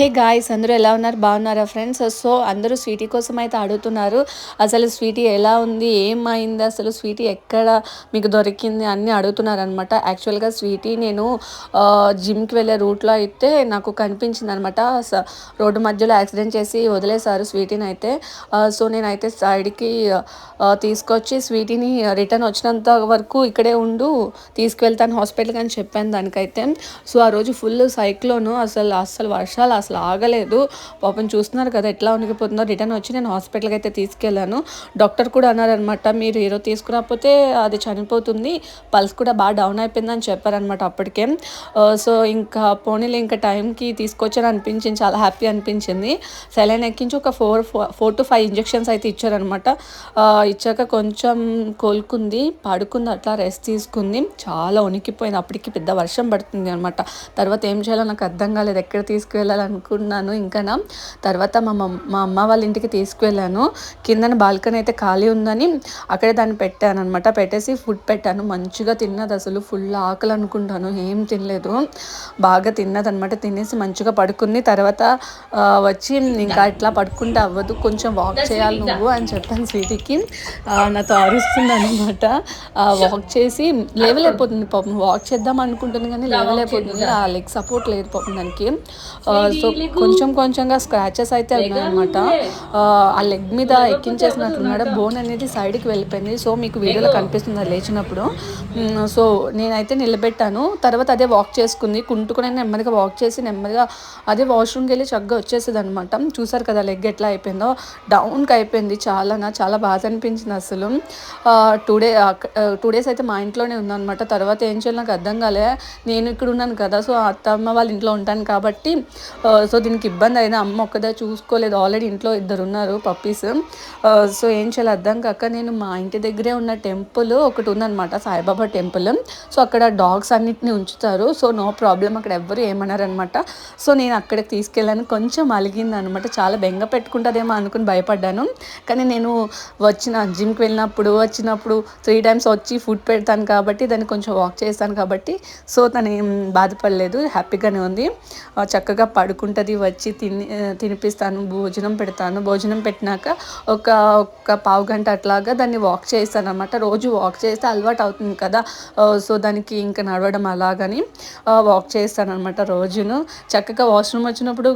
Hey guys, అందరూ ఎలా ఉన్నారు? బాగున్నారా ఫ్రెండ్స్? సో అందరూ స్వీటీ కోసం అయితే అడుగుతున్నారు. అసలు స్వీటీ ఎలా ఉంది, ఏమైంది, అసలు స్వీటీ ఎక్కడ మీకు దొరికింది అన్నీ అడుగుతున్నారు అనమాట. యాక్చువల్గా స్వీటీ నేను జిమ్కి వెళ్ళే రూట్లో అయితే నాకు కనిపించింది అనమాట. రోడ్డు మధ్యలో యాక్సిడెంట్ చేసి వదిలేశారు స్వీటీని అయితే. సో నేనైతే సైడ్కి తీసుకొచ్చి స్వీటీని రిటర్న్ వచ్చినంత వరకు ఇక్కడే ఉండు, తీసుకువెళ్తాను హాస్పిటల్కి అని చెప్పాను దానికైతే. సో ఆ రోజు ఫుల్ సైక్లోను, అసలు వర్షాలు అసలు ఆగలేదు. పాపం చూస్తున్నారు కదా ఎట్లా ఉనికిపోతుందో. రిటర్న్ వచ్చి నేను హాస్పిటల్కి అయితే తీసుకెళ్ళాను. డాక్టర్ కూడా అన్నారనమాట, మీరు ఈరోజు తీసుకురాకపోతే అది చనిపోతుంది, పల్స్ కూడా బాగా డౌన్ అయిపోయిందని చెప్పారనమాట అప్పటికే. సో ఇంకా పోనీలు ఇంకా టైంకి తీసుకొచ్చారు అనిపించింది, చాలా హ్యాపీ అనిపించింది. సెలైన్ ఎక్కించి ఒక 4 to 5 ఇంజెక్షన్స్ అయితే ఇచ్చారనమాట. ఇచ్చాక కొంచెం కోలుకుంది, పడుకుంది, అట్లా రెస్ట్ తీసుకుంది. చాలా ఉనికిపోయింది, అప్పటికి పెద్ద వర్షం పడుతుంది అనమాట. తర్వాత ఏం చేయాలో నాకు అర్థం కాలేదు, ఎక్కడ తీసుకువెళ్ళాలనుకున్నాను. ఇంకా తర్వాత మా అమ్మ వాళ్ళ ఇంటికి తీసుకువెళ్ళాను. కిందన బాల్కనీ అయితే ఖాళీ ఉందని అక్కడే దాన్ని పెట్టాను అనమాట. పెట్టేసి ఫుడ్ పెట్టాను, మంచిగా తిన్నది. అసలు ఫుల్ ఆకలి అనుకుంటాను, ఏం తినలేదు, బాగా తిన్నది అనమాట. తినేసి మంచిగా పడుకుంది. తర్వాత వచ్చి ఇంకా ఇట్లా పడుకుంటే అవ్వదు, కొంచెం వాక్ చేయాలి నువ్వు అని చెప్పాను స్వీటీకి. నాతో అరుస్తుంది అనమాట. వాక్ చేసి లేవలేకపోతుంది పాపం. వాక్ చేద్దాం అనుకుంటుంది కానీ లేవలేకపోతుంది, ఆ లెగ్ సపోర్ట్ లేదు పాపం దానికి. సో కొంచెంగా స్క్రాచెస్ అయితే ఉన్నాయన్నమాట. ఆ లెగ్ మీద ఎక్కించేసినట్లున్నాడు, బోన్ అనేది సైడ్కి వెళ్ళిపోయింది. సో మీకు వీడియోలో కనిపిస్తుంది లేచినప్పుడు. సో నేనైతే నిలబెట్టాను, తర్వాత అదే వాక్ చేసుకుంది. కుంటుకునే నెమ్మదిగా వాక్ చేసి నెమ్మదిగా అదే వాష్రూమ్కి వెళ్ళి చక్కగా వచ్చేసేది అనమాట. చూసారు కదా లెగ్ ఎట్లా అయిపోయిందో, డౌన్కి అయిపోయింది. చాలా బాధ అనిపించింది అసలు. 2 days అయితే మా ఇంట్లోనే ఉందన్నమాట. తర్వాత ఏం చేయాలి నాకు అర్థం కాలే. నేను ఇక్కడ ఉన్నాను కదా, సో అత్తమ్మ వాళ్ళ ఇంట్లో ఉంటాను కాబట్టి సో దీనికి ఇబ్బంది అయింది. అమ్మ ఒక్కదే చూసుకోలేదు, ఆల్రెడీ ఇంట్లో 2 ఉన్నారు పప్పీస్. సో ఏం చేయాలి అర్థం కాక నేను మా ఇంటి దగ్గరే ఉన్న టెంపుల్ ఒకటి ఉందన్నమాట, సాయిబాబా టెంపుల్. సో అక్కడ డాగ్స్ అన్నిటిని ఉంచుతారు, సో నో ప్రాబ్లం, అక్కడ ఎవ్వరు ఏమన్నారనమాట. సో నేను అక్కడికి తీసుకెళ్ళాను. కొంచెం అలిగింది అనమాట, చాలా బెంగ పెట్టుకుంటుందేమో అనుకుని భయపడ్డాను. కానీ నేను జిమ్కి వచ్చినప్పుడు 3 times వచ్చి ఫుడ్ పెడతాను కాబట్టి, దాన్ని కొంచెం వాక్ చేస్తాను కాబట్టి, సో తను ఏం బాధపడలేదు, హ్యాపీగానే ఉంది. చక్కగా పడుకుంటుంది, వచ్చి తినిపిస్తాను, భోజనం పెడతాను. భోజనం పెట్టినాక ఒక పావు గంట అట్లాగా దాన్ని వాక్ చేస్తాను అనమాట. రోజు వాక్ చేస్తే అలవాటు అవుతుంది కదా, సో దానికి ఇంకా నడవడం అలాగని వాక్ చేస్తాను అనమాట రోజును. చక్కగా వాష్రూమ్ వచ్చినప్పుడు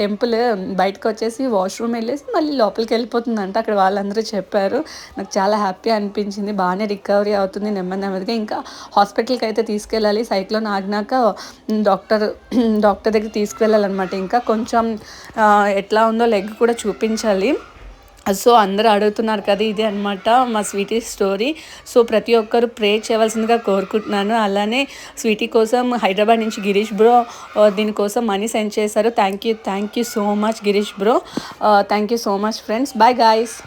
టెంపుల్ బయటకు వచ్చేసి వాష్రూమ్ వెళ్ళేసి మళ్ళీ లోపలికి వెళ్ళిపోతుందంట, అక్కడ వాళ్ళందరూ చెప్పారు. నాకు చాలా హ్యాపీ అనిపించింది, బాగానే రికవరీ అవుతుంది నెమ్మదిగా. ఇంకా హాస్పిటల్కి అయితే తీసుకెళ్ళాలి, సైక్లోన్ ఆగినాక డాక్టర్ దగ్గర తీసుకువెళ్ళాలన్నమాట. ఇంకా కొంచెం ఎట్లా ఉందో లెగ్ కూడా చూపించాలి. సో అందరూ అడుగుతున్నారు కదా, ఇదే అనమాట మా స్వీటీ స్టోరీ. సో ప్రతి ఒక్కరు ప్రే చేయవలసిందిగా కోరుకుంటున్నాను. అలానే స్వీటీ కోసం హైదరాబాద్ నుంచి గిరీష్ బ్రో దీనికోసం మనీ సెండ్ చేశారు. Thank you so much Girish bro. Thank you so much friends. Bye guys.